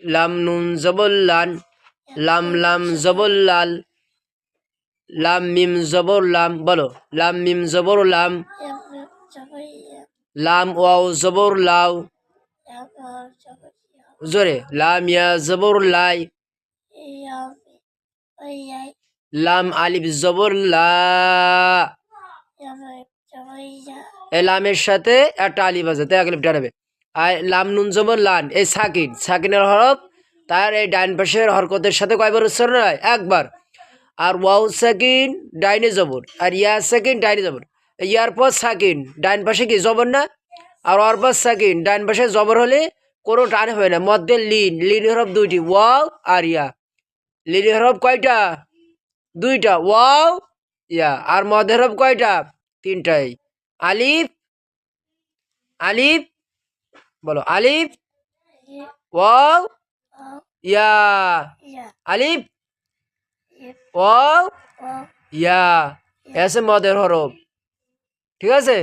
লাম নুন জবর লান, লাম লাম জবর লাল, লাম মিম জবর লাম, বলো লাম মিম জবর লাম, লাম ওয়াও জবর লাউ, জোরে লাম ইয়া জবর লাই, লাম আলিফ জবর লা, এই লামের সাথে একটা আলিফ আছে তাই আলিফ দাঁড়াবে। আর লাম নুন জবর লান, এই সাকিন, সাকিনের হরফ তার এই ডাইন পাশের হরকতের সাথে কয়বার উচ্চারণ হয়? একবার। আর ওয়াও সাকিন ডাইনে জবর, আর ইয়া সাকিন ডাইনে জবর, ইয়ার পর সাকিন ডাইন পাশে কি জবর না, আর ওর পর সাকিন ডাইন পাশে জবর হলে কোনো টান হয় না। মধ্যে লিন, লিন হরফ দুইটি, ওয়াও আর ইয়া। লিন হরফ কয়টা? দুইটা, ওয়াও ইয়া। আর মধ্যে হরফ কয়টা? তিনটাই। আলিফ, আলিফ, বলো আলিফ, ওয়াও ইয়া, আলিফ ওয়াও ইয়া, এসে মদের হরফ। ঠিক আছে।